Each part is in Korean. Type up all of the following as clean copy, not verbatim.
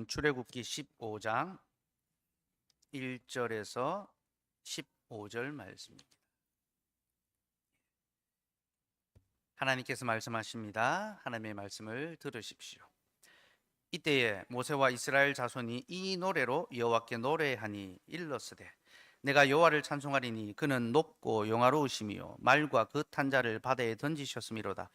출애굽기 15장 1절에서 15절 말씀입니다. 하나님께서 말씀하십니다. 하나님의 말씀을 들으십시오. 이때에 모세와 이스라엘 자손이 이 노래로 여호와께 노래하니 일렀으되 내가 여호와를 찬송하리니 그는 높고 영화로우시며 말과 그 탄자를 바다에 던지셨음이로다.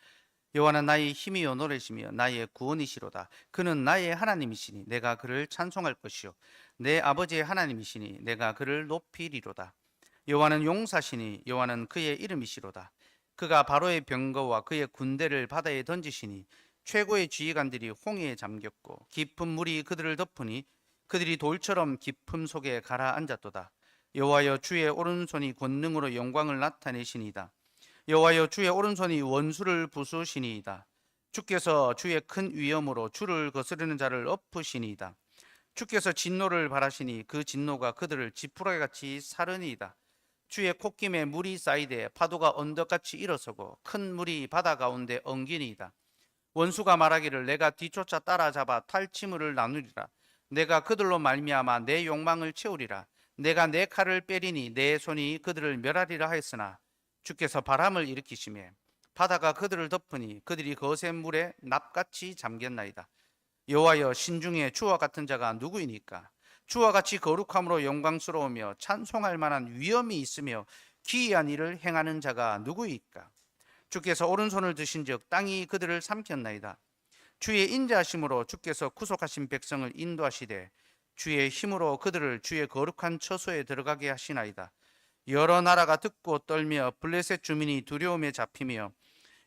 여호와는 나의 힘이요 노래시며 나의 구원이시로다. 그는 나의 하나님이시니 내가 그를 찬송할 것이요 내 아버지의 하나님이시니 내가 그를 높이리로다. 여호와는 용사시니 여호와는 그의 이름이시로다. 그가 바로의 병거와 그의 군대를 바다에 던지시니 최고의 지휘관들이 홍해에 잠겼고 깊은 물이 그들을 덮으니 그들이 돌처럼 깊음 속에 가라앉았도다. 여호와여 주의 오른손이 권능으로 영광을 나타내시니이다. 여호와여 주의 오른손이 원수를 부수시니이다. 주께서 주의 큰 위엄으로 주를 거스르는 자를 엎으시니이다. 주께서 진노를 발하시니 그 진노가 그들을 지푸라기같이 사르니이다. 주의 콧김에 물이 쌓이되 파도가 언덕같이 일어서고 큰 물이 바다 가운데 엉기니이다. 원수가 말하기를 내가 뒤쫓아 따라잡아 탈취물을 나누리라. 내가 그들로 말미암아 내 욕망을 채우리라. 내가 내 칼을 빼리니 내 손이 그들을 멸하리라 하였으나 주께서 바람을 일으키시매 바다가 그들을 덮으니 그들이 거센 물에 납같이 잠겼나이다. 여호와여 신중에 주와 같은 자가 누구이니까? 주와 같이 거룩함으로 영광스러우며 찬송할 만한 위엄이 있으며 기이한 일을 행하는 자가 누구이까? 주께서 오른손을 드신즉 땅이 그들을 삼켰나이다. 주의 인자하심으로 주께서 구속하신 백성을 인도하시되 주의 힘으로 그들을 주의 거룩한 처소에 들어가게 하시나이다. 여러 나라가 듣고 떨며 블레셋 주민이 두려움에 잡히며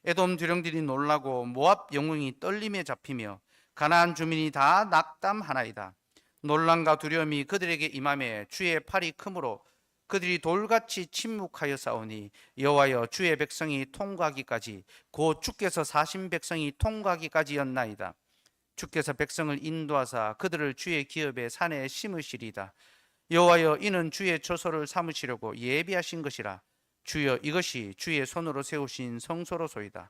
에돔 두령들이 놀라고 모압 영웅이 떨림에 잡히며 가나안 주민이 다 낙담하나이다. 놀람과 두려움이 그들에게 임하매 주의 팔이 크므로 그들이 돌같이 침묵하여 싸우니 여호와여 주의 백성이 통과하기까지 곧 주께서 사신 백성이 통과하기까지였나이다. 주께서 백성을 인도하사 그들을 주의 기업의 산에 심으시리다. 여호와여 이는 주의 처소를 삼으시려고 예비하신 것이라. 주여 이것이 주의 손으로 세우신 성소로소이다.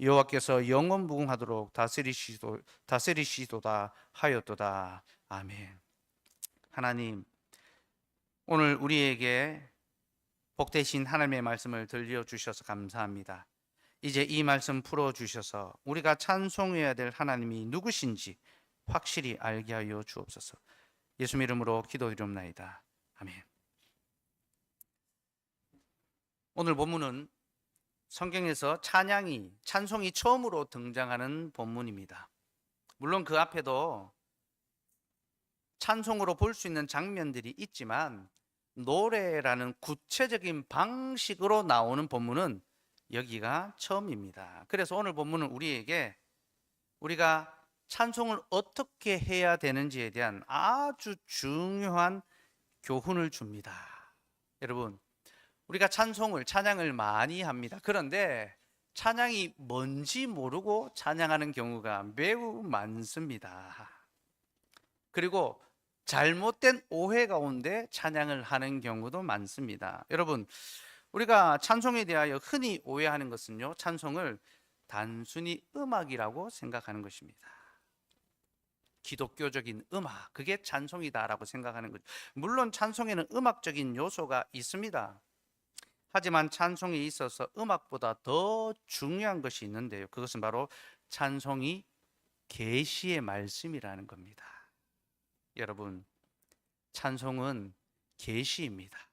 여호와께서 영원 무궁하도록 다스리시도다 하였도다. 아멘. 하나님, 오늘 우리에게 복되신 하나님의 말씀을 들려주셔서 감사합니다. 이제 이 말씀 풀어주셔서 우리가 찬송해야 될 하나님이 누구신지 확실히 알게 하여 주옵소서. 예수님 이름으로 기도드리옵나이다. 아멘. 오늘 본문은 성경에서 찬송이 처음으로 등장하는 본문입니다. 물론 그 앞에도 찬송으로 볼 수 있는 장면들이 있지만 노래라는 구체적인 방식으로 나오는 본문은 여기가 처음입니다. 그래서 오늘 본문은 우리가 찬송을 어떻게 해야 되는지에 대한 아주 중요한 교훈을 줍니다. 여러분, 우리가 찬양을 많이 합니다. 그런데 찬양이 뭔지 모르고 찬양하는 경우가 매우 많습니다. 그리고 잘못된 오해 가운데 찬양을 하는 경우도 많습니다. 여러분, 우리가 찬송에 대하여 흔히 오해하는 것은요, 찬송을 단순히 음악이라고 생각하는 것입니다. 기독교적인 음악, 그게 찬송이다라고 생각하는 거죠. 물론 찬송에는 음악적인 요소가 있습니다. 하지만 찬송에 있어서 음악보다 더 중요한 것이 있는데요, 그것은 바로 찬송이 계시의 말씀이라는 겁니다. 여러분, 찬송은 계시입니다.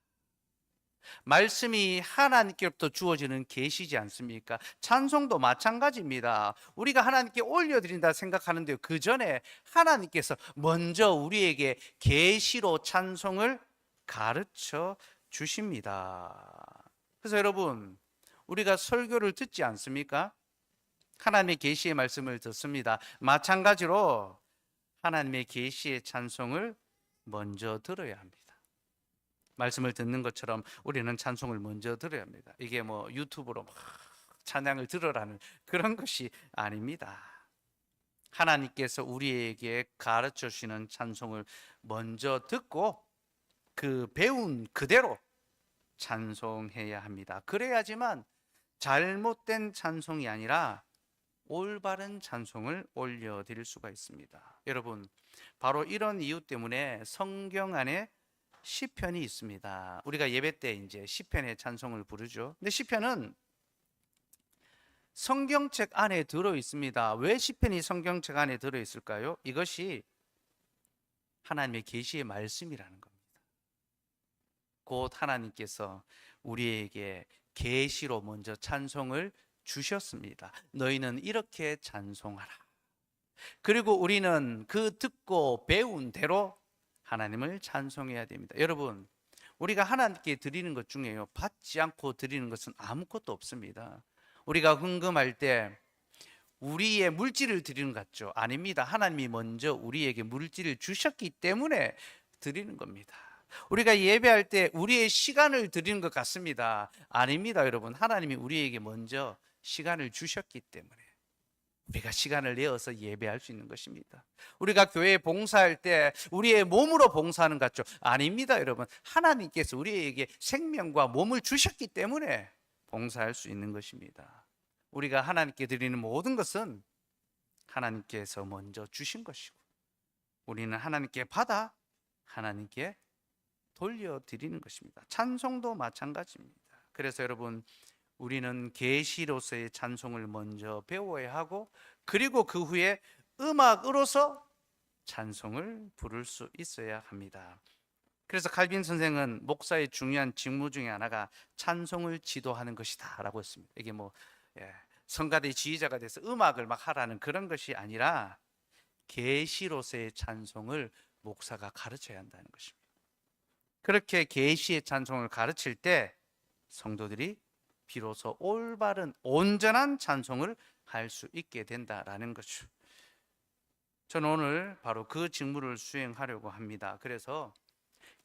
말씀이 하나님께로부터 주어지는 계시지 않습니까? 찬송도 마찬가지입니다. 우리가 하나님께 올려드린다 생각하는데요, 그 전에 하나님께서 먼저 우리에게 계시로 찬송을 가르쳐 주십니다. 그래서 여러분, 우리가 설교를 듣지 않습니까? 하나님의 계시의 말씀을 듣습니다. 마찬가지로 하나님의 계시의 찬송을 먼저 들어야 합니다. 말씀을 듣는 것처럼 우리는 찬송을 먼저 들어야 합니다. 이게 뭐 유튜브로 막 찬양을 들으라는 그런 것이 아닙니다. 하나님께서 우리에게 가르쳐 주시는 찬송을 먼저 듣고 그 배운 그대로 찬송해야 합니다. 그래야지만 잘못된 찬송이 아니라 올바른 찬송을 올려드릴 수가 있습니다. 여러분, 바로 이런 이유 때문에 성경 안에 시편이 있습니다. 우리가 예배 때 이제 시편의 찬송을 부르죠. 근데 시편은 성경책 안에 들어 있습니다. 왜 시편이 성경책 안에 들어 있을까요? 이것이 하나님의 계시의 말씀이라는 겁니다. 곧 하나님께서 우리에게 계시로 먼저 찬송을 주셨습니다. 너희는 이렇게 찬송하라. 그리고 우리는 그 듣고 배운 대로 하나님을 찬송해야 됩니다. 여러분, 우리가 하나님께 드리는 것 중에요, 받지 않고 드리는 것은 아무것도 없습니다. 우리가 헌금할 때 우리의 물질을 드리는 것 같죠? 아닙니다. 하나님이 먼저 우리에게 물질을 주셨기 때문에 드리는 겁니다. 우리가 예배할 때 우리의 시간을 드리는 것 같습니다. 아닙니다, 여러분. 하나님이 우리에게 먼저 시간을 주셨기 때문에 우리가 시간을 내어서 예배할 수 있는 것입니다. 우리가 교회에 봉사할 때 우리의 몸으로 봉사하는 것 같죠? 아닙니다, 여러분. 하나님께서 우리에게 생명과 몸을 주셨기 때문에 봉사할 수 있는 것입니다. 우리가 하나님께 드리는 모든 것은 하나님께서 먼저 주신 것이고, 우리는 하나님께 받아 하나님께 돌려드리는 것입니다. 찬송도 마찬가지입니다. 그래서 여러분, 우리는 계시로서의 찬송을 먼저 배워야 하고, 그리고 그 후에 음악으로서 찬송을 부를 수 있어야 합니다. 그래서 칼빈 선생은 목사의 중요한 직무 중에 하나가 찬송을 지도하는 것이다 라고 했습니다. 이게 성가대 지휘자가 돼서 음악을 막 하라는 그런 것이 아니라 계시로서의 찬송을 목사가 가르쳐야 한다는 것입니다. 그렇게 계시의 찬송을 가르칠 때 성도들이 비로소 올바른 온전한 찬송을 할 수 있게 된다라는 거죠. 저는 오늘 바로 그 직무를 수행하려고 합니다. 그래서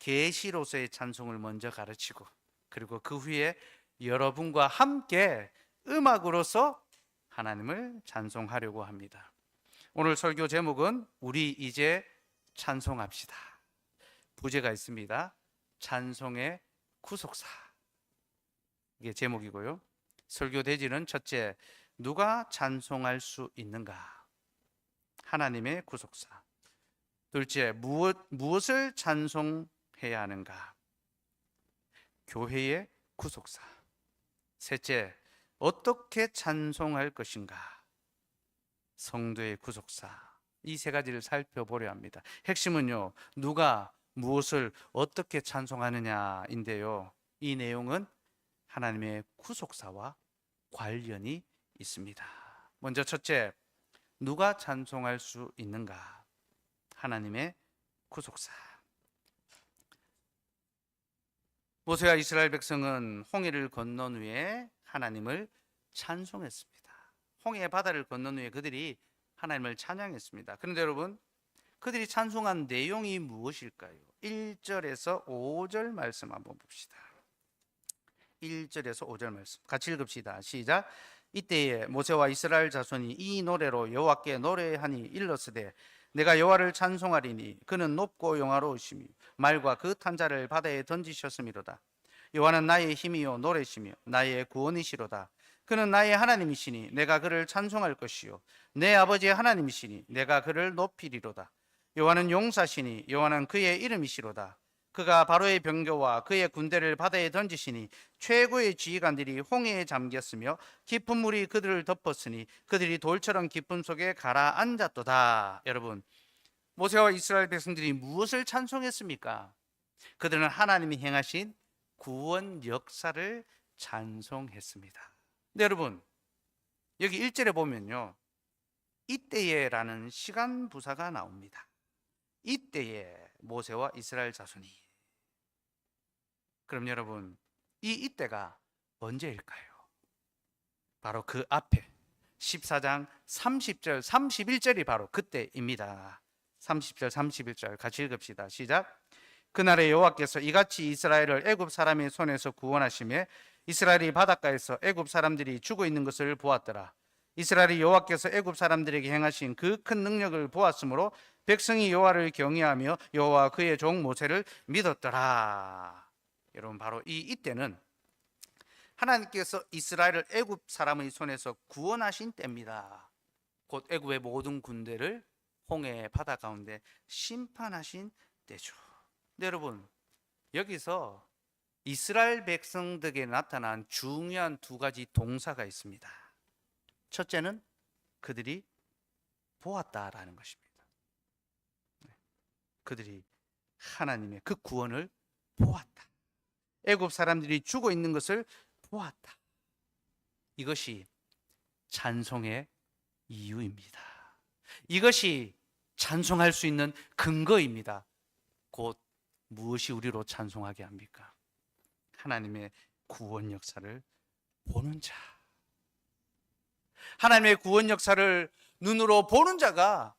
계시로서의 찬송을 먼저 가르치고, 그리고 그 후에 여러분과 함께 음악으로서 하나님을 찬송하려고 합니다. 오늘 설교 제목은 우리 이제 찬송합시다. 부제가 있습니다. 찬송의 구속사, 이게 제목이고요. 설교 대지는 첫째, 누가 찬송할 수 있는가? 하나님의 구속사. 둘째, 무엇을 찬송해야 하는가? 교회의 구속사. 셋째, 어떻게 찬송할 것인가? 성도의 구속사. 이 세 가지를 살펴보려 합니다. 핵심은요, 누가 무엇을 어떻게 찬송하느냐인데요, 이 내용은 하나님의 구속사와 관련이 있습니다. 먼저 첫째, 누가 찬송할 수 있는가? 하나님의 구속사. 모세와 이스라엘 백성은 홍해를 건넌 후에 하나님을 찬송했습니다. 홍해 바다를 건넌 후에 그들이 하나님을 찬양했습니다. 그런데 여러분, 그들이 찬송한 내용이 무엇일까요? 1절에서 5절 말씀 한번 봅시다. 1절에서 5절 말씀 같이 읽읍시다. 시작. 이때에 모세와 이스라엘 자손이 이 노래로 여호와께 노래하니 일렀으되 내가 여호와를 찬송하리니 그는 높고 영화로우시며 말과 그 탄자를 바다에 던지셨음이로다. 여호와는 나의 힘이요 노래시며 나의 구원이시로다. 그는 나의 하나님이시니 내가 그를 찬송할 것이요 내 아버지의 하나님이시니 내가 그를 높이리로다. 여호와는 용사시니 여호와는 그의 이름이시로다. 그가 바로의 병거와 그의 군대를 바다에 던지시니 최고의 지휘관들이 홍해에 잠겼으며 깊은 물이 그들을 덮었으니 그들이 돌처럼 깊은 속에 가라앉았도다. 여러분, 모세와 이스라엘 백성들이 무엇을 찬송했습니까? 그들은 하나님이 행하신 구원 역사를 찬송했습니다. 근데 여러분, 여기 1절에 보면요, 이때에라는 시간 부사가 나옵니다. 이때에 모세와 이스라엘 자손이. 그럼 여러분, 이 이때가 언제일까요? 바로 그 앞에 14장 30절 31절이 바로 그때입니다. 30절 31절 같이 읽읍시다. 시작. 그날에 여호와께서 이같이 이스라엘을 애굽 사람의 손에서 구원하시며 이스라엘이 바닷가에서 애굽 사람들이 죽어 있는 것을 보았더라. 이스라엘이 여호와께서 애굽 사람들에게 행하신 그 큰 능력을 보았으므로 백성이 여호와를 경외하며 여호와 그의 종 모세를 믿었더라. 여러분, 바로 이때는 하나님께서 이스라엘을 애굽 사람의 손에서 구원하신 때입니다. 곧 애굽의 모든 군대를 홍해 바다 가운데 심판하신 때죠. 근데 여러분, 여기서 이스라엘 백성들에게 나타난 중요한 두 가지 동사가 있습니다. 첫째는 그들이 보았다라는 것입니다. 그들이 하나님의 그 구원을 보았다. 애굽 사람들이 죽어 있는 것을 보았다. 이것이 찬송의 이유입니다. 이것이 찬송할 수 있는 근거입니다. 곧 무엇이 우리로 찬송하게 합니까? 하나님의 구원 역사를 보는 자. 하나님의 구원 역사를 눈으로 보는 자가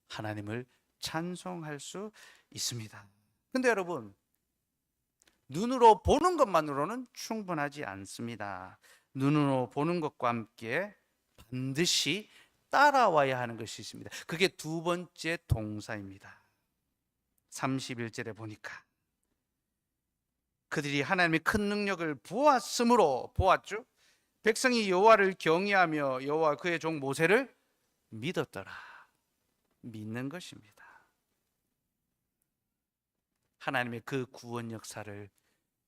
하나님을 찬송할 수 있습니다. 근데 여러분, 눈으로 보는 것만으로는 충분하지 않습니다. 눈으로 보는 것과 함께 반드시 따라와야 하는 것이 있습니다. 그게 두 번째 동사입니다. 31절에 보니까 그들이 하나님의 큰 능력을 보았죠. 백성이 여호와를 경외하며 여호와 그의 종 모세를 믿었더라. 믿는 것입니다. 하나님의 그 구원 역사를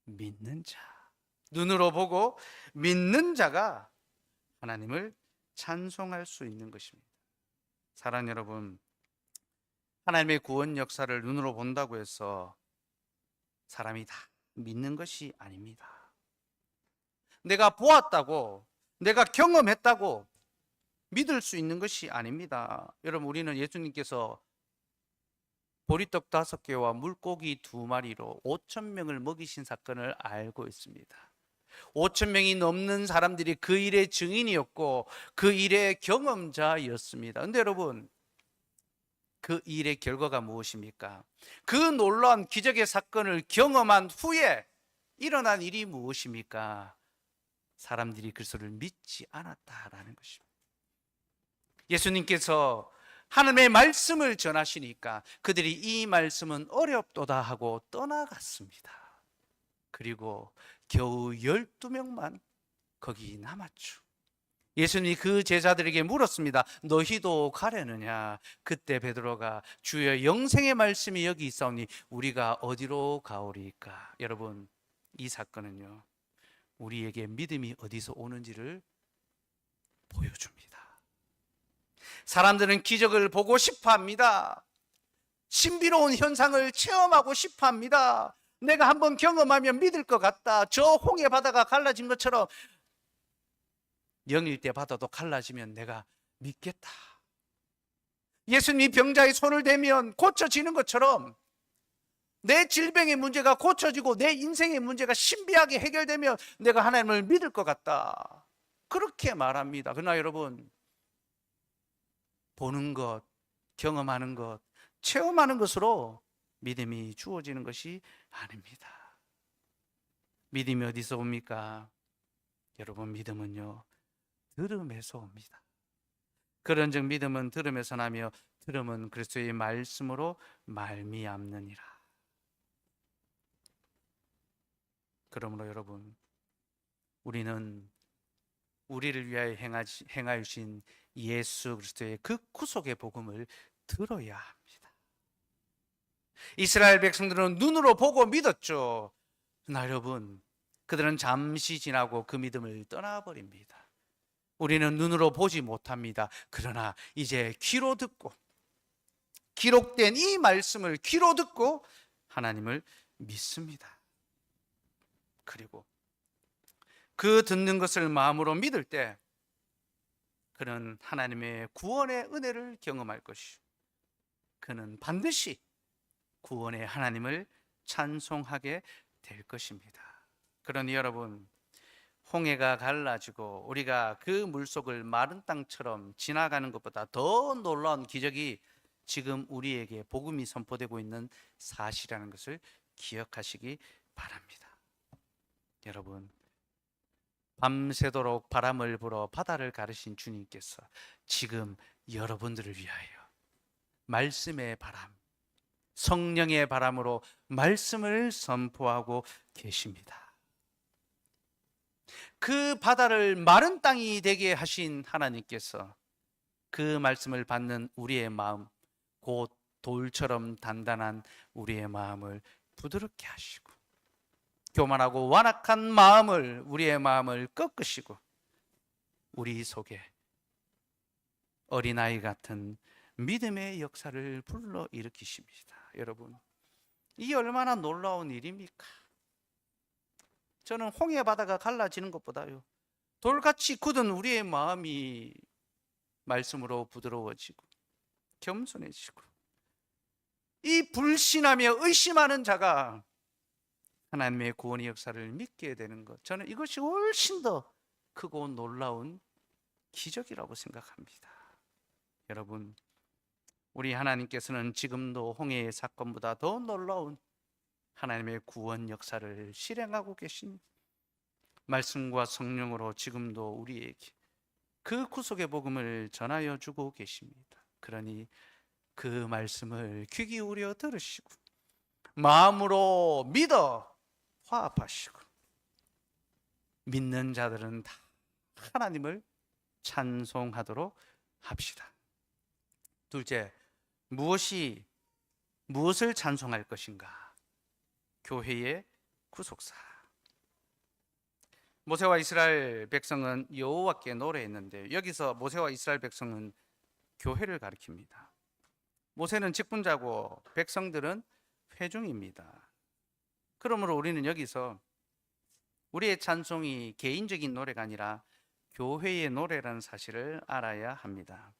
믿는 자, 눈으로 보고 믿는 자가 하나님을 찬송할 수 있는 것입니다. 사랑하는 여러분, 하나님의 구원 역사를 눈으로 본다고 해서 사람이 다 믿는 것이 아닙니다. 내가 보았다고, 내가 경험했다고 믿을 수 있는 것이 아닙니다. 여러분, 우리는 예수님께서 보리떡 5개와 물고기 2마리로 5,000명을 먹이신 사건을 알고 있습니다. 5,000명이 넘는 사람들이 그 일의 증인이었고 그 일의 경험자였습니다. 그런데 여러분, 그 일의 결과가 무엇입니까? 그 놀라운 기적의 사건을 경험한 후에 일어난 일이 무엇입니까? 사람들이 그리스도를 믿지 않았다라는 것입니다. 예수님께서 하나님의 말씀을 전하시니까 그들이 이 말씀은 어렵도다 하고 떠나갔습니다. 그리고 겨우 12명만 거기 남았죠. 예수님이 그 제자들에게 물었습니다. 너희도 가려느냐? 그때 베드로가 주여 영생의 말씀이 여기 있사오니 우리가 어디로 가오리까? 여러분, 이 사건은요, 우리에게 믿음이 어디서 오는지를 보여줍니다. 사람들은 기적을 보고 싶어 합니다. 신비로운 현상을 체험하고 싶어 합니다. 내가 한번 경험하면 믿을 것 같다. 저 홍해 바다가 갈라진 것처럼 영일 때 바다도 갈라지면 내가 믿겠다. 예수님이 병자의 손을 대면 고쳐지는 것처럼 내 질병의 문제가 고쳐지고 내 인생의 문제가 신비하게 해결되면 내가 하나님을 믿을 것 같다. 그렇게 말합니다. 그러나 여러분, 보는 것, 경험하는 것, 체험하는 것으로 믿음이 주어지는 것이 아닙니다. 믿음이 어디서 옵니까? 여러분, 믿음은요, 들음에서 옵니다. 그런즉 믿음은 들음에서 나며 들음은 그리스도의 말씀으로 말미암느니라. 그러므로 여러분, 우리는 우리를 위하여 행하신 예수 그리스도의 그 구속의 복음을 들어야 합니다. 이스라엘 백성들은 눈으로 보고 믿었죠. 그러나 여러분, 그들은 잠시 지나고 그 믿음을 떠나버립니다. 우리는 눈으로 보지 못합니다. 그러나 이제 귀로 듣고, 기록된 이 말씀을 귀로 듣고 하나님을 믿습니다. 그리고 그 듣는 것을 마음으로 믿을 때 그는 하나님의 구원의 은혜를 경험할 것이요, 그는 반드시 구원의 하나님을 찬송하게 될 것입니다. 그러니 여러분, 홍해가 갈라지고 우리가 그 물속을 마른 땅처럼 지나가는 것보다 더 놀라운 기적이 지금 우리에게 복음이 선포되고 있는 사실이라는 것을 기억하시기 바랍니다. 여러분, 밤새도록 바람을 불어 바다를 가르신 주님께서 지금 여러분들을 위하여 말씀의 바람, 성령의 바람으로 말씀을 선포하고 계십니다. 그 바다를 마른 땅이 되게 하신 하나님께서 그 말씀을 받는 우리의 마음, 곧 돌처럼 단단한 우리의 마음을 부드럽게 하시고, 교만하고 완악한 마음을, 우리의 마음을 꺾으시고, 우리 속에 어린아이 같은 믿음의 역사를 불러 일으키십니다. 여러분, 이게 얼마나 놀라운 일입니까? 저는 홍해 바다가 갈라지는 것보다요, 돌같이 굳은 우리의 마음이 말씀으로 부드러워지고 겸손해지고, 이 불신하며 의심하는 자가 하나님의 구원의 역사를 믿게 되는 것, 저는 이것이 훨씬 더 크고 놀라운 기적이라고 생각합니다. 여러분, 우리 하나님께서는 지금도 홍해의 사건보다 더 놀라운 하나님의 구원 역사를 실행하고 계신, 말씀과 성령으로 지금도 우리에게 그 구속의 복음을 전하여 주고 계십니다. 그러니 그 말씀을 귀 기울여 들으시고 마음으로 믿어 화합하시고, 믿는 자들은 다 하나님을 찬송하도록 합시다. 둘째, 무엇을 찬송할 것인가? 교회의 구속사. 모세와 이스라엘 백성은 여호와께 노래했는데, 여기서 모세와 이스라엘 백성은 교회를 가리킵니다. 모세는 직분자고 백성들은 회중입니다. 그러므로 우리는 여기서 우리의 찬송이 개인적인 노래가 아니라 교회의 노래라는 사실을 알아야 합니다.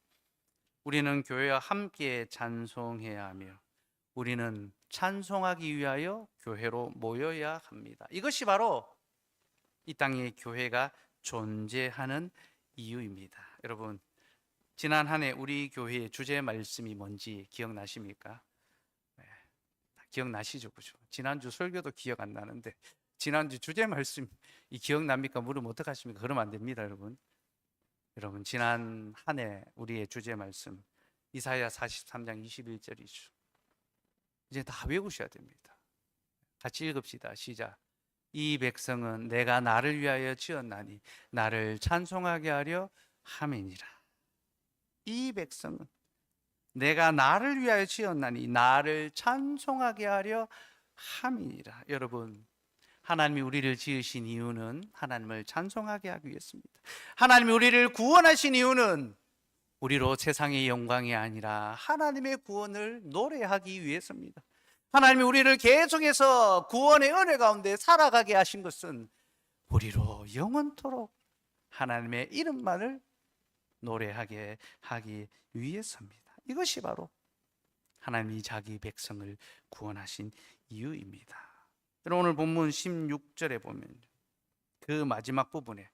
우리는 교회와 함께 찬송해야 하며, 우리는 찬송하기 위하여 교회로 모여야 합니다. 이것이 바로 이 땅에 교회가 존재하는 이유입니다. 여러분, 지난 한 해 우리 교회의 주제 말씀이 뭔지 기억나십니까? 네, 기억나시죠? 그죠? 지난주 설교도 기억 안 나는데 지난주 주제 말씀이 기억납니까? 물으면 어떡하십니까? 그러면 안 됩니다, 여러분. 여러분, 지난 한 해 우리의 주제 말씀 이사야 43장 21절이죠. 이제 다 외우셔야 됩니다. 같이 읽읍시다. 시작. 이 백성은 내가 나를 위하여 지었나니 나를 찬송하게 하려 함이니라. 이 백성은 내가 나를 위하여 지었나니 나를 찬송하게 하려 함이니라. 여러분, 하나님이 우리를 지으신 이유는 하나님을 찬송하게 하기 위해서입니다. 하나님이 우리를 구원하신 이유는 우리로 세상의 영광이 아니라 하나님의 구원을 노래하기 위해서입니다. 하나님이 우리를 계속해서 구원의 은혜 가운데 살아가게 하신 것은 우리로 영원토록 하나님의 이름만을 노래하게 하기 위해서입니다. 이것이 바로 하나님이 자기 백성을 구원하신 이유입니다. 오늘 본문 16절에 보면 그 마지막 부분에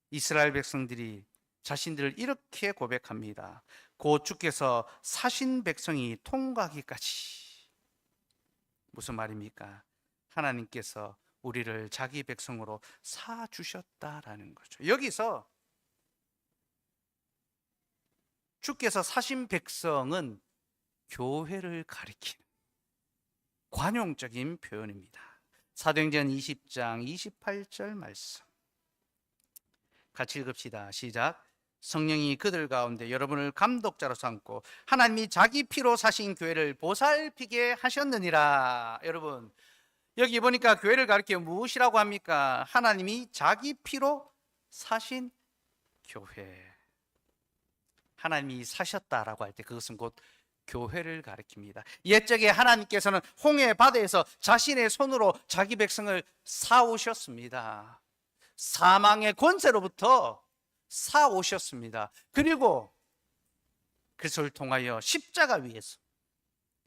이스라엘 백성들이 자신들을 이렇게 고백합니다. 곧 주께서 사신 백성이 통과하기까지. 무슨 말입니까? 하나님께서 우리를 자기 백성으로 사주셨다라는 거죠. 여기서 주께서 사신 백성은 교회를 가리키는 관용적인 표현입니다. 사도행전 20장 28절 말씀 같이 읽읍시다. 시작. 성령이 그들 가운데 여러분을 감독자로 삼고 하나님이 자기 피로 사신 교회를 보살피게 하셨느니라. 여러분, 여기 보니까 교회를 가리켜 무엇이라고 합니까? 하나님이 자기 피로 사신 교회. 하나님이 사셨다라고 할 때 그것은 곧 교회를 가리킵니다. 옛적에 하나님께서는 홍해 바다에서 자신의 손으로 자기 백성을 사오셨습니다. 사망의 권세로부터 사오셨습니다. 그리고 그것을 통하여 십자가 위에서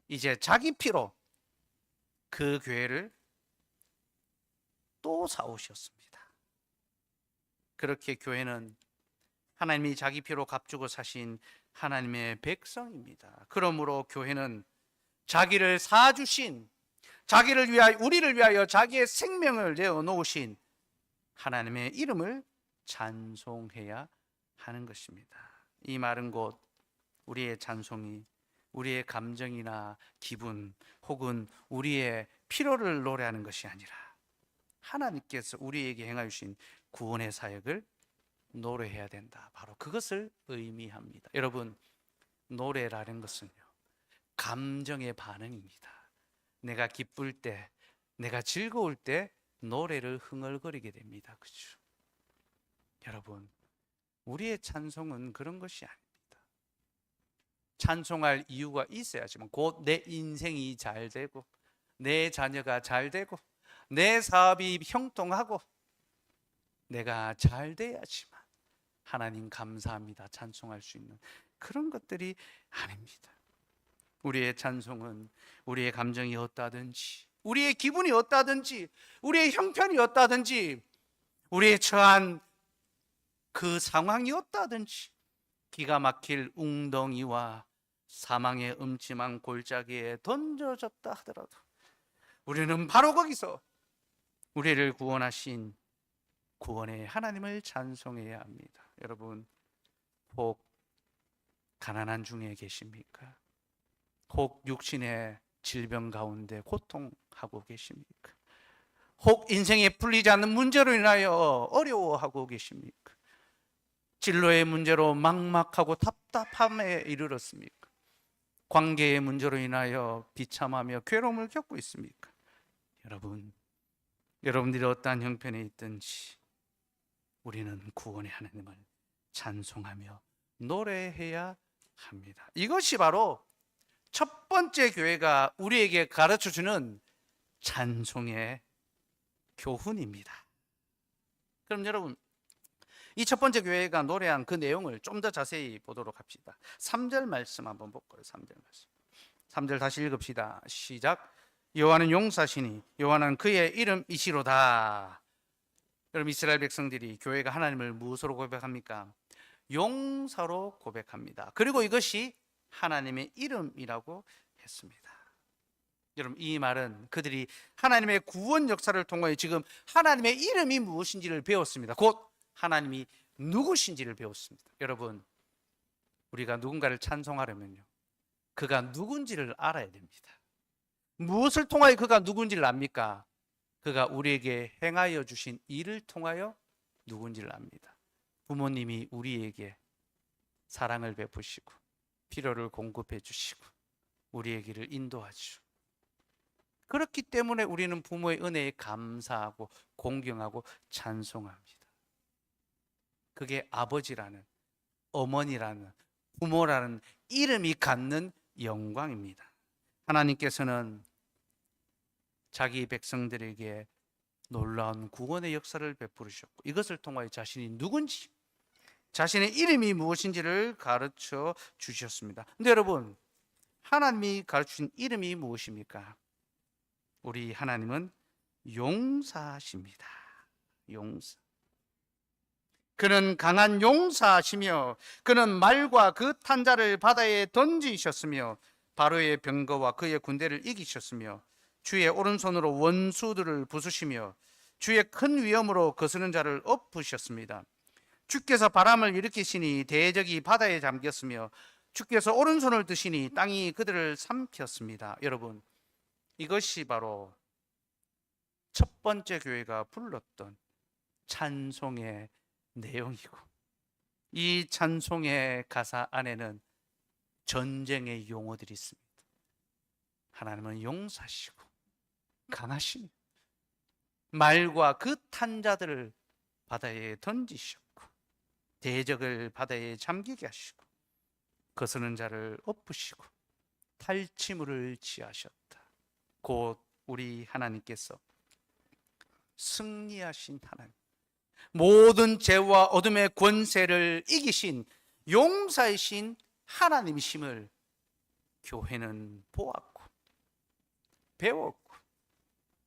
이제 자기 피로 그 교회를 또 사오셨습니다. 그렇게 교회는 하나님이 자기 피로 값주고 사신 하나님의 백성입니다. 그러므로 교회는 자기를 사주신, 자기를 위하여, 우리를 위하여 자기의 생명을 내어놓으신 하나님의 이름을 찬송해야 하는 것입니다. 이 말은 곧 우리의 찬송이 우리의 감정이나 기분 혹은 우리의 필요를 노래하는 것이 아니라 하나님께서 우리에게 행하여 주신 구원의 사역을 노래해야 된다. 바로 그것을 의미합니다. 여러분, 노래라는 것은요, 감정의 반응입니다. 내가 기쁠 때, 내가 즐거울 때 노래를 흥얼거리게 됩니다. 그죠? 여러분, 우리의 찬송은 그런 것이 아닙니다. 찬송할 이유가 있어야지만 곧 내 인생이 잘 되고 내 자녀가 잘 되고 내 사업이 형통하고 내가 잘 돼야지만 하나님 감사합니다 찬송할 수 있는 그런 것들이 아닙니다. 우리의 찬송은 우리의 감정이 어떠하든지, 우리의 기분이 어떠하든지, 우리의 형편이 어떠하든지, 우리의 처한 그 상황이 어떠하든지, 기가 막힐 웅덩이와 사망의 음침한 골짜기에 던져졌다 하더라도 우리는 바로 거기서 우리를 구원하신 구원의 하나님을 찬송해야 합니다. 여러분, 혹 가난한 중에 계십니까? 혹 육신의 질병 가운데 고통하고 계십니까? 혹 인생에 풀리지 않는 문제로 인하여 어려워하고 계십니까? 진로의 문제로 막막하고 답답함에 이르렀습니까? 관계의 문제로 인하여 비참하며 괴로움을 겪고 있습니까? 여러분들이 어떠한 형편에 있든지 우리는 구원의 하나님을 찬송하며 노래해야 합니다. 이것이 바로 첫 번째 교회가 우리에게 가르쳐주는 찬송의 교훈입니다. 그럼 여러분, 이 첫 번째 교회가 노래한 그 내용을 좀 더 자세히 보도록 합시다. 3절 말씀 한번 볼까요? 3절 말씀. 3절 다시 읽읍시다. 시작. 여호와는 용사시니 여호와는 그의 이름이시로다. 여러분, 이스라엘 백성들이 교회가 하나님을 무엇으로 고백합니까? 용사로 고백합니다. 그리고 이것이 하나님의 이름이라고 했습니다. 여러분, 이 말은 그들이 하나님의 구원 역사를 통하여 지금 하나님의 이름이 무엇인지를 배웠습니다. 곧 하나님이 누구신지를 배웠습니다. 여러분, 우리가 누군가를 찬송하려면요, 그가 누군지를 알아야 됩니다. 무엇을 통하여 그가 누군지를 압니까? 그가 우리에게 행하여 주신 일을 통하여 누군지를 압니다. 부모님이 우리에게 사랑을 베푸시고 필요를 공급해 주시고 우리의 길을 인도하죠. 그렇기 때문에 우리는 부모의 은혜에 감사하고 공경하고 찬송합니다. 그게 아버지라는, 어머니라는, 부모라는 이름이 갖는 영광입니다. 하나님께서는 자기 백성들에게 놀라운 구원의 역사를 베푸셨고 이것을 통하여 자신이 누군지, 자신의 이름이 무엇인지를 가르쳐 주셨습니다. 근데 여러분, 하나님이 가르치신 이름이 무엇입니까? 우리 하나님은 용사십니다. 용사. 그는 강한 용사시며 그는 말과 그 탄자를 바다에 던지셨으며 바로의 병거와 그의 군대를 이기셨으며 주의 오른손으로 원수들을 부수시며 주의 큰 위엄으로 거스는 자를 엎으셨습니다. 주께서 바람을 일으키시니 대적이 바다에 잠겼으며 주께서 오른손을 드시니 땅이 그들을 삼켰습니다. 여러분, 이것이 바로 첫 번째 교회가 불렀던 찬송의 내용이고, 이 찬송의 가사 안에는 전쟁의 용어들이 있습니다. 하나님은 용사시고 강하시며 말과 그 탄자들을 바다에 던지셨고 대적을 바다에 잠기게 하시고 거스는 자를 엎으시고 탈취물을 취하셨다. 곧 우리 하나님께서 승리하신 하나님, 모든 죄와 어둠의 권세를 이기신 용사이신 하나님이심을 교회는 보았고 배웠고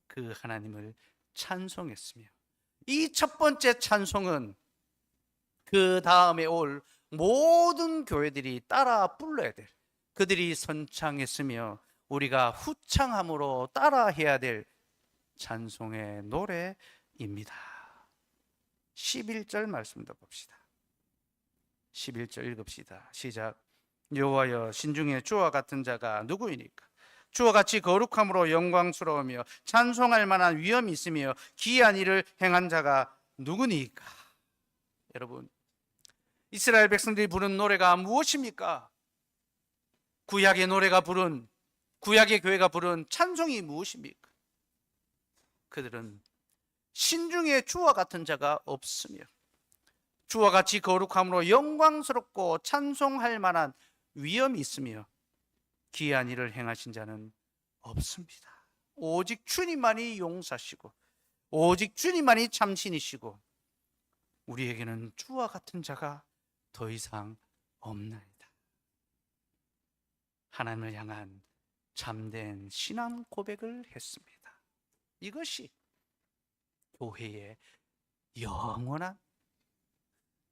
그 하나님을 찬송했으며, 이 첫 번째 찬송은 그 다음에 올 모든 교회들이 따라 불러야 될, 그들이 선창했으며 우리가 후창함으로 따라해야 될 찬송의 노래입니다. 11절 말씀도 봅시다. 11절 읽읍시다. 시작. 여호와여, 신중에 주와 같은 자가 누구이니까? 주와 같이 거룩함으로 영광스러우며 찬송할 만한 위엄이 있으며 기이한 일을 행한 자가 누구니까? 여러분, 이스라엘 백성들이 부른 노래가 무엇입니까? 구약의 교회가 부른 찬송이 무엇입니까? 그들은 신중에 주와 같은 자가 없으며 주와 같이 거룩함으로 영광스럽고 찬송할 만한 위엄이 있으며 기이한 일을 행하신 자는 없습니다. 오직 주님만이 용사시고 오직 주님만이 참신이시고 우리에게는 주와 같은 자가 더 이상 없나이다. 하나님을 향한 참된 신앙 고백을 했습니다. 이것이 교회의 영원한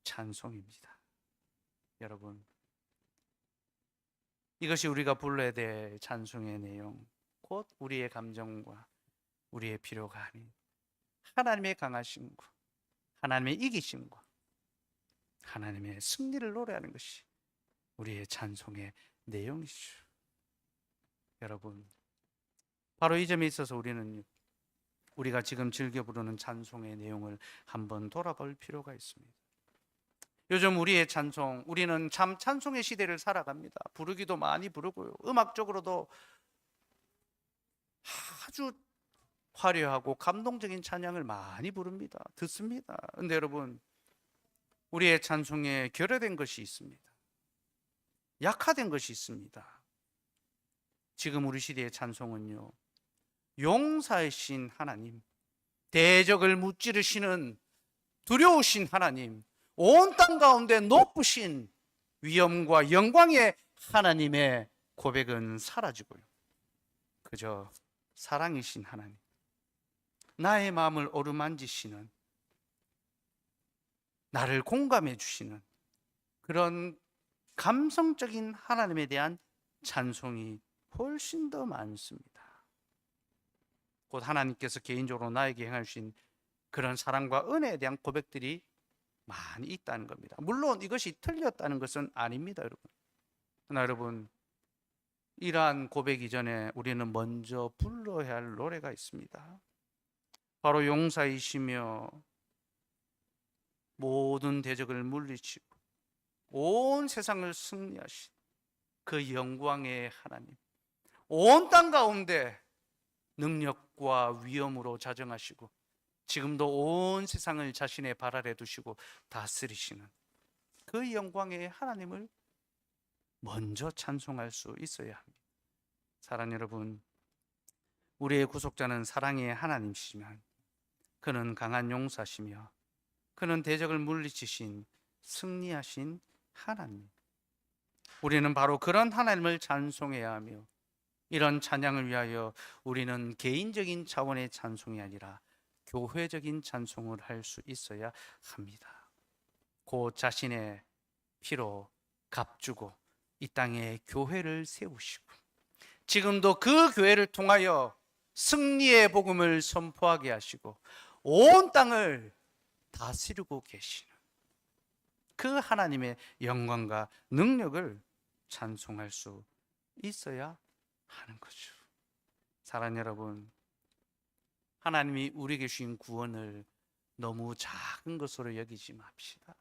찬송입니다. 여러분, 이것이 우리가 불러야 될 찬송의 내용, 곧 우리의 감정과 우리의 필요가 아닌 하나님의 강하심과 하나님의 이기심과 하나님의 승리를 노래하는 것이 우리의 찬송의 내용이죠. 여러분, 바로 이 점에 있어서 우리가 지금 즐겨 부르는 찬송의 내용을 한번 돌아볼 필요가 있습니다. 요즘 우리의 찬송, 우리는 참 찬송의 시대를 살아갑니다. 부르기도 많이 부르고요, 음악적으로도 아주 화려하고 감동적인 찬양을 많이 부릅니다. 듣습니다. 그런데 여러분, 우리의 찬송에 결여된 것이 있습니다. 약화된 것이 있습니다. 지금 우리 시대의 찬송은요, 용사이신 하나님, 대적을 무찌르시는 두려우신 하나님, 온 땅 가운데 높으신 위엄과 영광의 하나님의 고백은 사라지고요, 그저 사랑이신 하나님, 나의 마음을 어루만지시는, 나를 공감해 주시는 그런 감성적인 하나님에 대한 찬송이 훨씬 더 많습니다. 곧 하나님께서 개인적으로 나에게 행하신 그런 사랑과 은혜에 대한 고백들이 많이 있다는 겁니다. 물론 이것이 틀렸다는 것은 아닙니다, 여러분. 그러나 여러분, 이러한 고백 이전에 우리는 먼저 불러야 할 노래가 있습니다. 바로 용사이시며 모든 대적을 물리치고 온 세상을 승리하신 그 영광의 하나님, 온 땅 가운데 능력과 위엄으로 자정하시고 지금도 온 세상을 자신의 발 아래 두시고 다스리시는 그 영광의 하나님을 먼저 찬송할 수 있어야 합니다. 사랑 여러분, 우리의 구속자는 사랑의 하나님이시지만 그는 강한 용사시며 그는 대적을 물리치신 승리하신 하나님, 우리는 바로 그런 하나님을 찬송해야 하며 이런 찬양을 위하여 우리는 개인적인 차원의 찬송이 아니라 교회적인 찬송을 할 수 있어야 합니다. 곧 자신의 피로 값주고 이 땅에 교회를 세우시고 지금도 그 교회를 통하여 승리의 복음을 선포하게 하시고 온 땅을 다스리고 계시는 그 하나님의 영광과 능력을 찬송할 수 있어야 하는 거죠. 사랑하는 여러분, 하나님이 우리에게 주신 구원을 너무 작은 것으로 여기지 맙시다.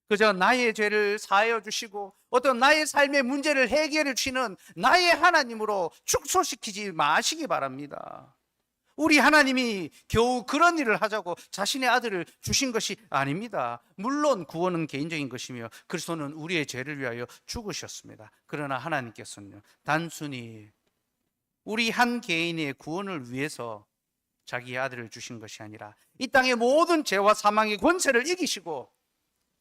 그저 나의 죄를 사하여 주시고 어떤 나의 삶의 문제를 해결해 주시는 나의 하나님으로 축소시키지 마시기 바랍니다. 우리 하나님이 겨우 그런 일을 하자고 자신의 아들을 주신 것이 아닙니다. 물론 구원은 개인적인 것이며 그리스도는 우리의 죄를 위하여 죽으셨습니다. 그러나 하나님께서는요, 단순히 우리 한 개인의 구원을 위해서 자기의 아들을 주신 것이 아니라 이 땅의 모든 죄와 사망의 권세를 이기시고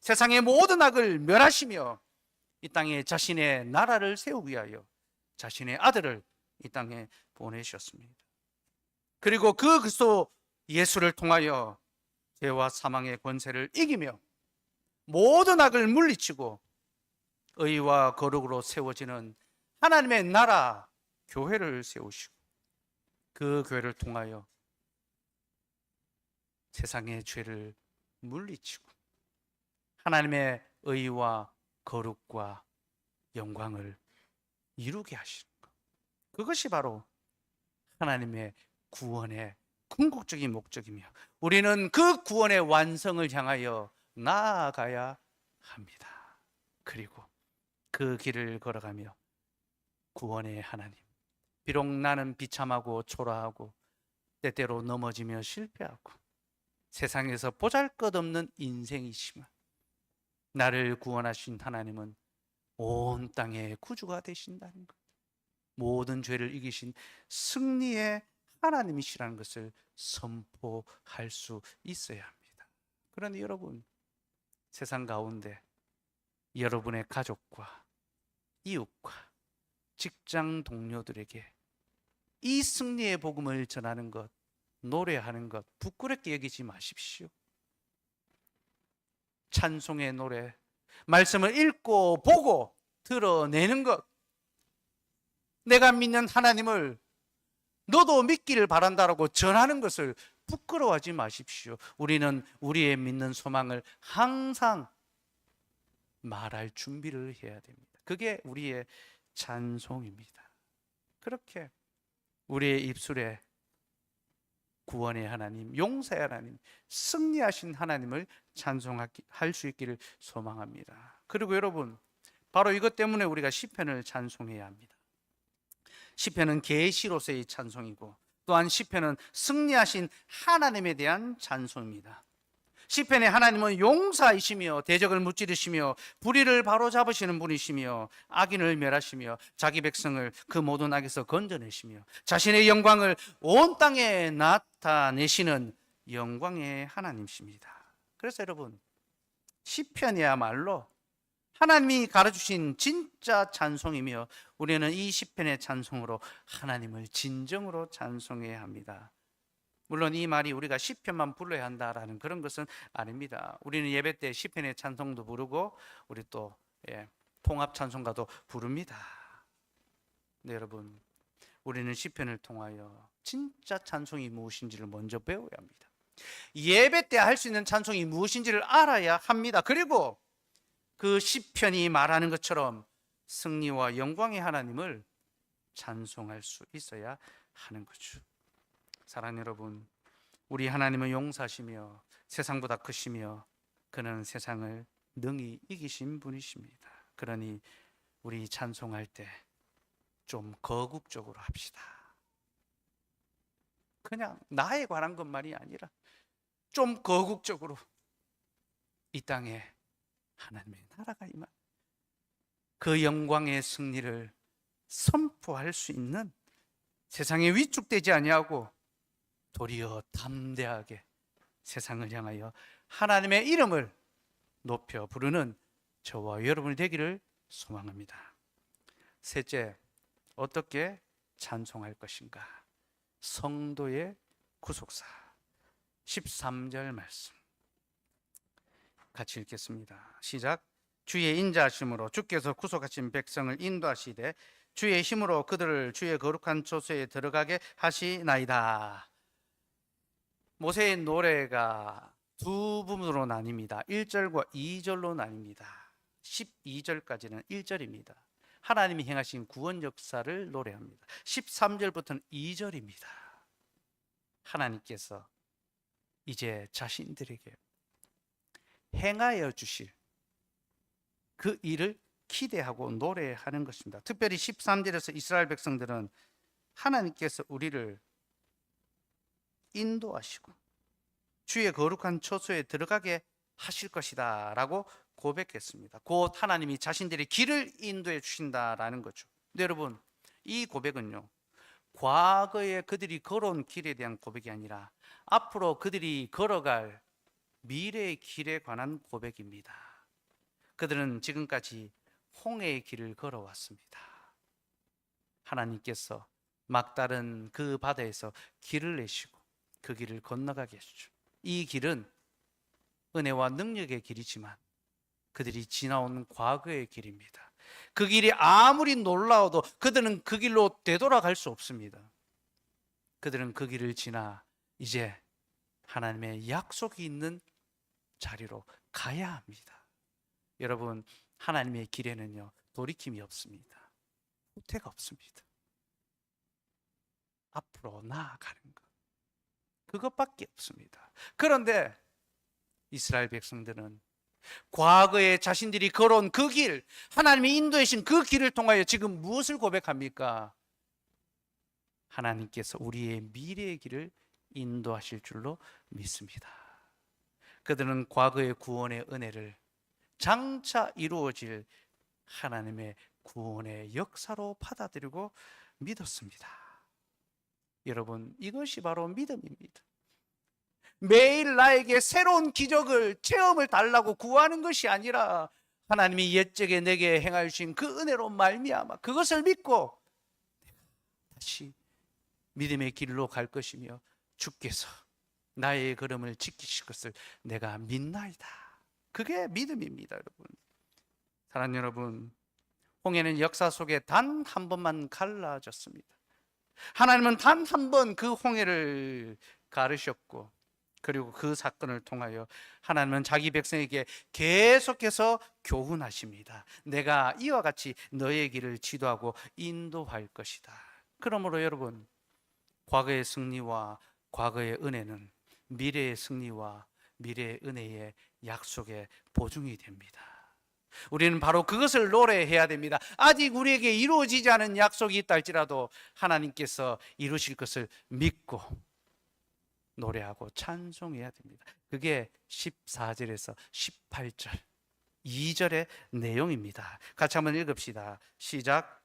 세상의 모든 악을 멸하시며 이 땅에 자신의 나라를 세우기 위하여 자신의 아들을 이 땅에 보내셨습니다. 그리고 그 그리스도 예수를 통하여 죄와 사망의 권세를 이기며 모든 악을 물리치고 의와 거룩으로 세워지는 하나님의 나라 교회를 세우시고 그 교회를 통하여 세상의 죄를 물리치고 하나님의 의와 거룩과 영광을 이루게 하시는 것, 그것이 바로 하나님의 구원의 궁극적인 목적이며 우리는 그 구원의 완성을 향하여 나아가야 합니다. 그리고 그 길을 걸어가며 구원의 하나님. 비록 나는 비참하고 초라하고 때때로 넘어지며 실패하고 세상에서 보잘것없는 인생이지만 나를 구원하신 하나님은 온 땅의 구주가 되신다는 것, 모든 죄를 이기신 승리의 하나님이시라는 것을 선포할 수 있어야 합니다. 그런데 여러분, 세상 가운데 여러분의 가족과 이웃과 직장 동료들에게 이 승리의 복음을 전하는 것, 노래하는 것 부끄럽게 여기지 마십시오. 찬송의 노래, 말씀을 읽고 보고 드러내는 것, 내가 믿는 하나님을 너도 믿기를 바란다라고 전하는 것을 부끄러워하지 마십시오. 우리는 우리의 믿는 소망을 항상 말할 준비를 해야 됩니다. 그게 우리의 찬송입니다. 그렇게 우리의 입술에 구원의 하나님, 용서의 하나님, 승리하신 하나님을 찬송할 수 있기를 소망합니다. 그리고 여러분, 바로 이것 때문에 우리가 시편을 찬송해야 합니다. 시편은 계시로서의 찬송이고 또한 시편은 승리하신 하나님에 대한 찬송입니다. 시편의 하나님은 용사이시며 대적을 무찌르시며 불의를 바로잡으시는 분이시며 악인을 멸하시며 자기 백성을 그 모든 악에서 건져내시며 자신의 영광을 온 땅에 나타내시는 영광의 하나님이십니다. 그래서 여러분, 시편이야말로 하나님이 가르쳐주신 진짜 찬송이며 우리는 이 시편의 찬송으로 하나님을 진정으로 찬송해야 합니다. 물론 이 말이 우리가 시편만 불러야 한다라는 그런 것은 아닙니다. 우리는 예배 때 시편의 찬송도 부르고 우리 또 통합 찬송가도 부릅니다. 네, 여러분, 우리는 시편을 통하여 진짜 찬송이 무엇인지를 먼저 배워야 합니다. 예배 때 할 수 있는 찬송이 무엇인지를 알아야 합니다. 그리고 그 시편이 말하는 것처럼 승리와 영광의 하나님을 찬송할 수 있어야 하는 거죠. 사랑하는 여러분, 우리 하나님은 용사시며 세상보다 크시며 그는 세상을 능히 이기신 분이십니다. 그러니 우리 찬송할 때 좀 거국적으로 합시다. 그냥 나에 관한 것만이 아니라 좀 거국적으로 이 땅에 하나님의 나라가 임한 그 영광의 승리를 선포할 수 있는, 세상에 위축되지 아니하고 도리어 담대하게 세상을 향하여 하나님의 이름을 높여 부르는 저와 여러분이 되기를 소망합니다. 셋째, 어떻게 찬송할 것인가? 성도의 구속사 13절 말씀 같이 읽겠습니다. 시작. 주의 인자하심으로 주께서 구속하신 백성을 인도하시되 주의 힘으로 그들을 주의 거룩한 처소에 들어가게 하시나이다. 모세의 노래가 두 부분으로 나뉩니다. 1절과 2절로 나뉩니다. 12절까지는 1절입니다. 하나님이 행하신 구원 역사를 노래합니다. 13절부터는 2절입니다. 하나님께서 이제 자신들에게 행하여 주실 그 일을 기대하고 노래하는 것입니다. 특별히 13절에서 이스라엘 백성들은 하나님께서 우리를 인도하시고 주의 거룩한 처소에 들어가게 하실 것이다 라고 고백했습니다. 곧 하나님이 자신들의 길을 인도해 주신다라는 거죠. 근데 여러분, 이 고백은요, 과거에 그들이 걸어온 길에 대한 고백이 아니라 앞으로 그들이 걸어갈 미래의 길에 관한 고백입니다. 그들은 지금까지 홍해의 길을 걸어왔습니다. 하나님께서 막다른 그 바다에서 길을 내시고 그 길을 건너가게 해주죠. 이 길은 은혜와 능력의 길이지만 그들이 지나온 과거의 길입니다. 그 길이 아무리 놀라워도 그들은 그 길로 되돌아갈 수 없습니다. 그들은 그 길을 지나 이제 하나님의 약속이 있는 자리로 가야 합니다. 여러분, 하나님의 길에는요, 돌이킴이 없습니다. 후퇴가 없습니다. 앞으로 나아가는 것, 그것밖에 없습니다. 그런데 이스라엘 백성들은 과거에 자신들이 걸어온 그 길, 하나님이 인도해 주신 그 길을 통하여 지금 무엇을 고백합니까? 하나님께서 우리의 미래의 길을 인도하실 줄로 믿습니다. 그들은 과거의 구원의 은혜를 장차 이루어질 하나님의 구원의 역사로 받아들이고 믿었습니다. 여러분, 이것이 바로 믿음입니다. 매일 나에게 새로운 기적을, 체험을 달라고 구하는 것이 아니라 하나님이 옛적에 내게 행하여 주신 그 은혜로 말미암아 그것을 믿고 다시 믿음의 길로 갈 것이며 주께서 나의 걸음을 지키실 것을 내가 믿나이다. 그게 믿음입니다, 여러분. 사랑하는 여러분, 홍해는 역사 속에 단 한 번만 갈라졌습니다. 하나님은 단 한 번 그 홍해를 가르셨고, 그리고 그 사건을 통하여 하나님은 자기 백성에게 계속해서 교훈하십니다. 내가 이와 같이 너의 길을 지도하고 인도할 것이다. 그러므로 여러분, 과거의 승리와 과거의 은혜는 미래의 승리와 미래의 은혜의 약속의 보증이 됩니다. 우리는 바로 그것을 노래해야 됩니다. 아직 우리에게 이루어지지 않은 약속이 있다 할지라도 하나님께서 이루실 것을 믿고 노래하고 찬송해야 됩니다. 그게 14절에서 18절 2절의 내용입니다. 같이 한번 읽읍시다. 시작.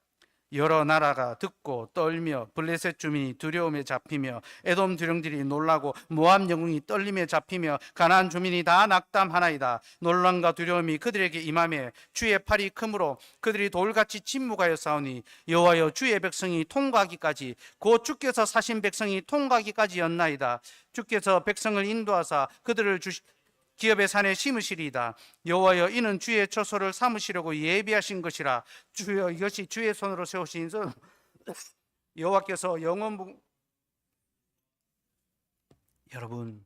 여러 나라가 듣고 떨며 블레셋 주민이 두려움에 잡히며 에돔 두령들이 놀라고 모압 영웅이 떨림에 잡히며 가나안 주민이 다 낙담하나이다. 놀람과 두려움이 그들에게 임하며 주의 팔이 크므로 그들이 돌같이 침묵하여 싸우니 여호와여 주의 백성이 통과하기까지 곧 주께서 사신 백성이 통과하기까지였나이다. 주께서 백성을 인도하사 그들을 기업의 산에 심으시리이다. 여호와여 이는 주의 처소를 삼으시려고 예비하신 것이라. 주여 이것이 주의 손으로 세우신 선 여호와께서 여러분,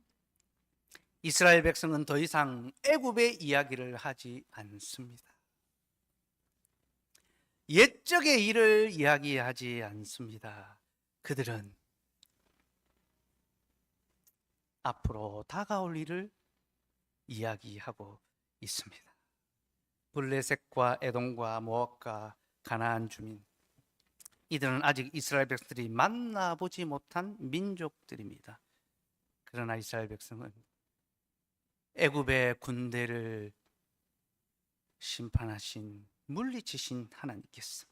이스라엘 백성은 더 이상 애굽의 이야기를 하지 않습니다. 옛적의 일을 이야기하지 않습니다. 그들은 앞으로 다가올 일을 이야기하고 있습니다. 블레셋과 에돔과 모압과 가나안 주민, 이들은 아직 이스라엘 백성들이 만나보지 못한 민족들입니다. 그러나 이스라엘 백성은 애굽의 군대를 심판하신 물리치신 하나님께서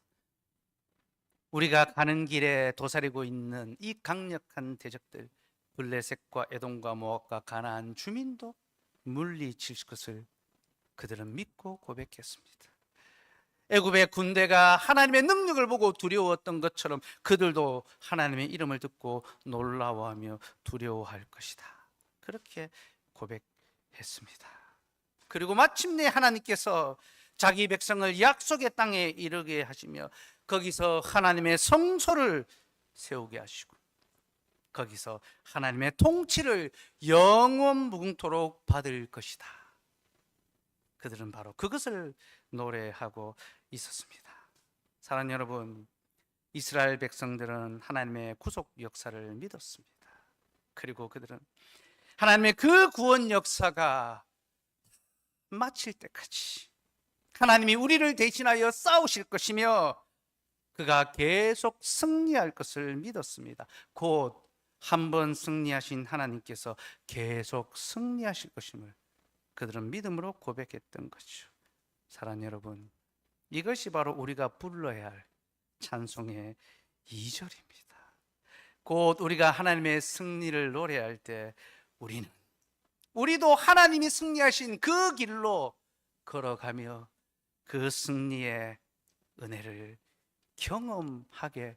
우리가 가는 길에 도사리고 있는 이 강력한 대적들 블레셋과 에돔과 모압과 가나안 주민도 물리칠 것을 그들은 믿고 고백했습니다. 애굽의 군대가 하나님의 능력을 보고 두려웠던 것처럼 그들도 하나님의 이름을 듣고 놀라워하며 두려워할 것이다. 그렇게 고백했습니다. 그리고 마침내 하나님께서 자기 백성을 약속의 땅에 이르게 하시며 거기서 하나님의 성소를 세우게 하시고 거기서 하나님의 통치를 영원 무궁토록 받을 것이다. 그들은 바로 그것을 노래하고 있었습니다. 사랑하는 여러분, 이스라엘 백성들은 하나님의 구속 역사를 믿었습니다. 그리고 그들은 하나님의 그 구원 역사가 마칠 때까지 하나님이 우리를 대신하여 싸우실 것이며 그가 계속 승리할 것을 믿었습니다. 곧 한 번 승리하신 하나님께서 계속 승리하실 것임을 그들은 믿음으로 고백했던 거죠. 사랑하는 여러분, 이것이 바로 우리가 불러야 할 찬송의 2절입니다. 곧 우리가 하나님의 승리를 노래할 때 우리도 하나님이 승리하신 그 길로 걸어가며 그 승리의 은혜를 경험하게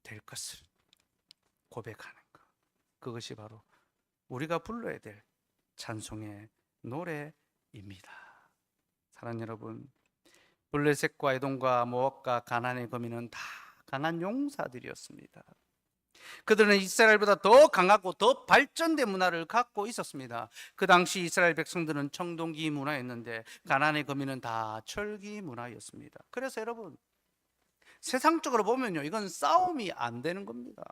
될 것을 고백하는 것, 그것이 바로 우리가 불러야 될 찬송의 노래입니다. 사랑하는 여러분, 블레셋과 에돔과 모압과 가나안의 거민은 다 강한 용사들이었습니다. 그들은 이스라엘보다 더 강하고 더 발전된 문화를 갖고 있었습니다. 그 당시 이스라엘 백성들은 청동기 문화였는데 가나안의 거민은 다 철기 문화였습니다. 그래서 여러분, 세상적으로 보면요, 이건 싸움이 안 되는 겁니다.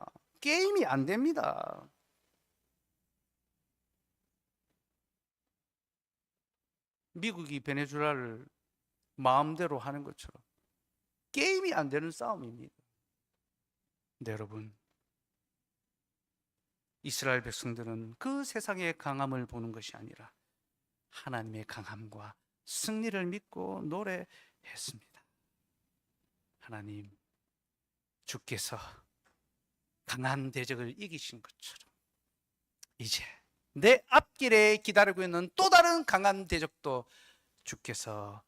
게임이 안 됩니다. 미국이 베네수엘라를 마음대로 하는 것처럼 게임이 안 되는 싸움입니다. 네, 여러분, 이스라엘 백성들은 그 세상의 강함을 보는 것이 아니라 하나님의 강함과 승리를 믿고 노래했습니다. 하나님, 주께서 강한 대적을 이기신 것처럼 이제 내 앞길에 기다리고 있는 또 다른 강한 대적도 주께서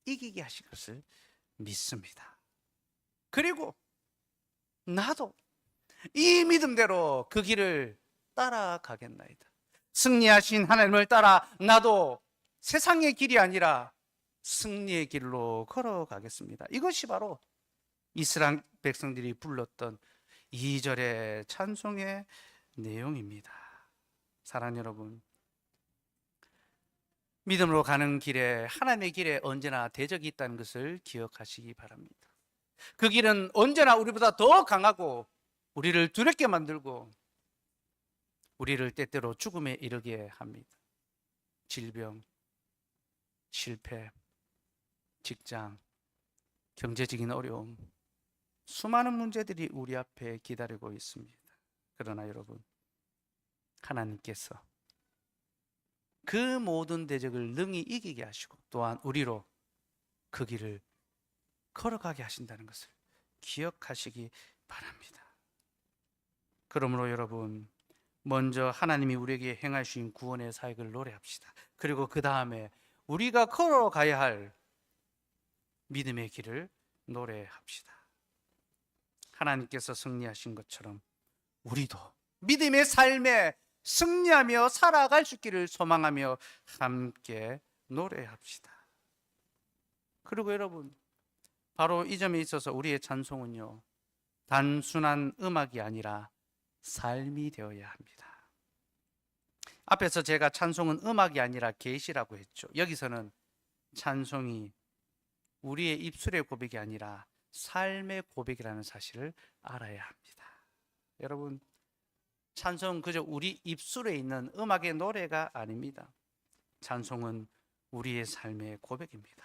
이기게 하실 것을 믿습니다. 그리고 나도 이 믿음대로 그 길을 따라가겠나이다. 승리하신 하나님을 따라 나도 세상의 길이 아니라 승리의 길로 걸어가겠습니다. 이것이 바로 이스라엘 백성들이 불렀던 2절의 찬송의 내용입니다. 사랑하는 여러분, 믿음으로 가는 길에, 하나님의 길에 언제나 대적이 있다는 것을 기억하시기 바랍니다. 그 길은 언제나 우리보다 더 강하고 우리를 두렵게 만들고 우리를 때때로 죽음에 이르게 합니다. 질병, 실패, 직장, 경제적인 어려움, 수많은 문제들이 우리 앞에 기다리고 있습니다. 그러나 여러분, 하나님께서 그 모든 대적을 능히 이기게 하시고 또한 우리로 그 길을 걸어가게 하신다는 것을 기억하시기 바랍니다. 그러므로 여러분, 먼저 하나님이 우리에게 행하신 구원의 사역을 노래합시다. 그리고 그 다음에 우리가 걸어가야 할 믿음의 길을 노래합시다. 하나님께서 승리하신 것처럼 우리도 믿음의 삶에 승리하며 살아갈 수 있기를 소망하며 함께 노래합시다. 그리고 여러분, 바로 이 점에 있어서 우리의 찬송은요, 단순한 음악이 아니라 삶이 되어야 합니다. 앞에서 제가 찬송은 음악이 아니라 계시라고 했죠. 여기서는 찬송이 우리의 입술의 고백이 아니라 삶의 고백이라는 사실을 알아야 합니다. 여러분, 찬송은 그저 우리 입술에 있는 음악의 노래가 아닙니다. 찬송은 우리의 삶의 고백입니다.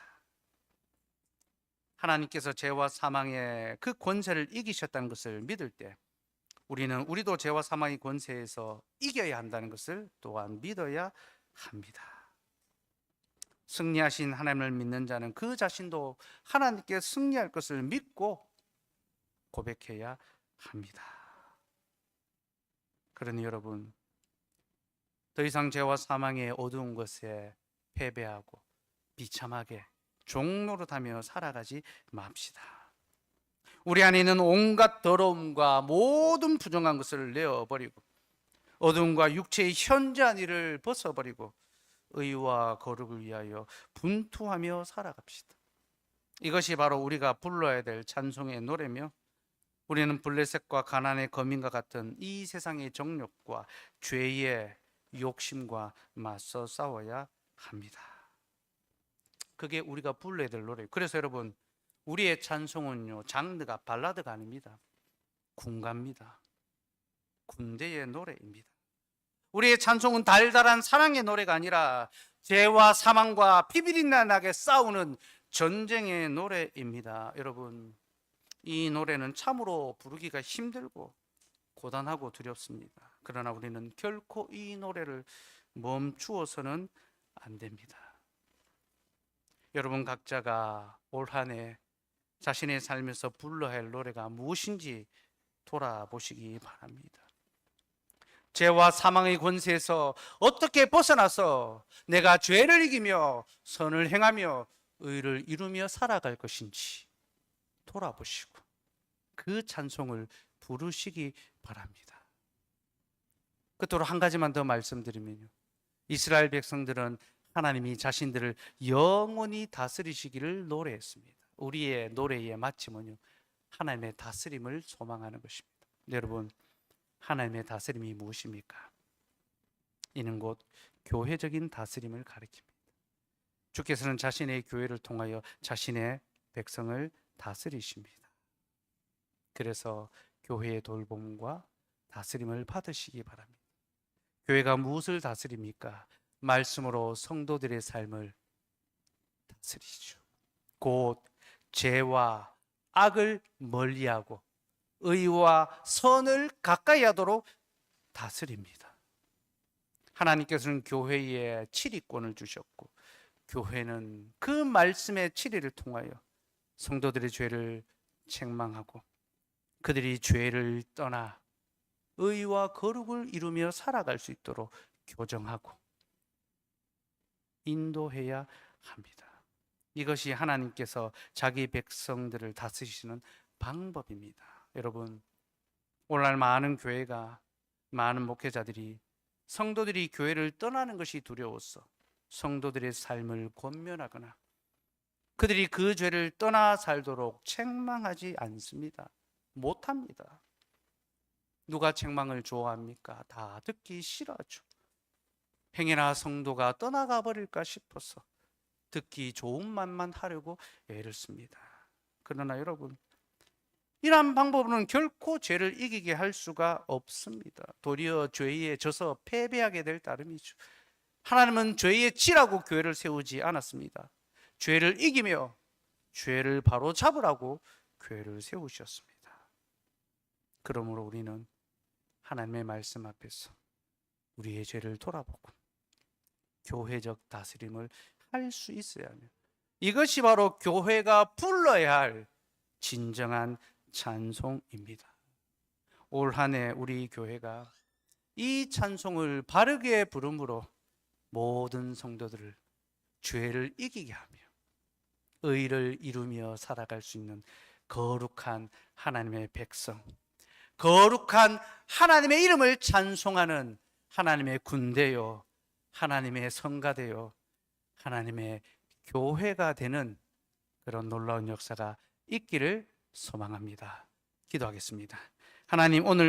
하나님께서 죄와 사망의 그 권세를 이기셨다는 것을 믿을 때 우리도 죄와 사망의 권세에서 이겨야 한다는 것을 또한 믿어야 합니다. 승리하신 하나님을 믿는 자는 그 자신도 하나님께 승리할 것을 믿고 고백해야 합니다. 그러니 여러분, 더 이상 죄와 사망의 어두운 것에 패배하고 비참하게 종노릇하며 살아가지 맙시다. 우리 안에 있는 온갖 더러움과 모든 부정한 것을 내어버리고 어둠과 육체의 현저한 일을 벗어버리고 의와 거룩을 위하여 분투하며 살아갑시다. 이것이 바로 우리가 불러야 될 찬송의 노래며, 우리는 블레셋과 가나안의 거민과 같은 이 세상의 정욕과 죄의 욕심과 맞서 싸워야 합니다. 그게 우리가 불러야 될 노래예요. 그래서 여러분, 우리의 찬송은요, 장르가 발라드가 아닙니다. 군가입니다. 군대의 노래입니다. 우리의 찬송은 달달한 사랑의 노래가 아니라 죄와 사망과 피비린내나게 싸우는 전쟁의 노래입니다. 여러분, 이 노래는 참으로 부르기가 힘들고 고단하고 두렵습니다. 그러나 우리는 결코 이 노래를 멈추어서는 안 됩니다. 여러분 각자가 올 한 해 자신의 삶에서 불러야 할 노래가 무엇인지 돌아보시기 바랍니다. 죄와 사망의 권세에서 어떻게 벗어나서 내가 죄를 이기며 선을 행하며 의를 이루며 살아갈 것인지 돌아보시고 그 찬송을 부르시기 바랍니다. 끝으로 한 가지만 더 말씀드리면요, 이스라엘 백성들은 하나님이 자신들을 영원히 다스리시기를 노래했습니다. 우리의 노래의 마침은요, 하나님의 다스림을 소망하는 것입니다. 여러분, 하나님의 다스림이 무엇입니까? 이는 곧 교회적인 다스림을 가리킵니다. 주께서는 자신의 교회를 통하여 자신의 백성을 다스리십니다. 그래서 교회의 돌봄과 다스림을 받으시기 바랍니다. 교회가 무엇을 다스립니까? 말씀으로 성도들의 삶을 다스리죠. 곧 죄와 악을 멀리하고 의와 선을 가까이 하도록 다스립니다. 하나님께서는 교회에 치리권을 주셨고 교회는 그 말씀의 치리를 통하여 성도들의 죄를 책망하고 그들이 죄를 떠나 의와 거룩을 이루며 살아갈 수 있도록 교정하고 인도해야 합니다. 이것이 하나님께서 자기 백성들을 다스리시는 방법입니다. 여러분, 오늘날 많은 교회가, 많은 목회자들이 성도들이 교회를 떠나는 것이 두려워서 성도들의 삶을 권면하거나 그들이 그 죄를 떠나 살도록 책망하지 않습니다. 못합니다. 누가 책망을 좋아합니까? 다 듣기 싫어하죠. 행여나 성도가 떠나가 버릴까 싶어서 듣기 좋은 말만 하려고 애를 씁니다. 그러나 여러분, 이러한 방법으로는 결코 죄를 이기게 할 수가 없습니다. 도리어 죄에 져서 패배하게 될 따름이죠. 하나님은 죄에 지라고 교회를 세우지 않았습니다. 죄를 이기며 죄를 바로 잡으라고 교회를 세우셨습니다. 그러므로 우리는 하나님의 말씀 앞에서 우리의 죄를 돌아보고 교회적 다스림을 할 수 있어야 하며 이것이 바로 교회가 불러야 할 진정한 찬송입니다. 올 한 해 우리 교회가 이 찬송을 바르게 부름으로 모든 성도들을 죄를 이기게 하며 의를 이루며 살아갈 수 있는 거룩한 하나님의 백성, 거룩한 하나님의 이름을 찬송하는 하나님의 군대요, 하나님의 성가대요, 하나님의 교회가 되는 그런 놀라운 역사가 있기를 소망합니다. 기도하겠습니다. 하나님, 오늘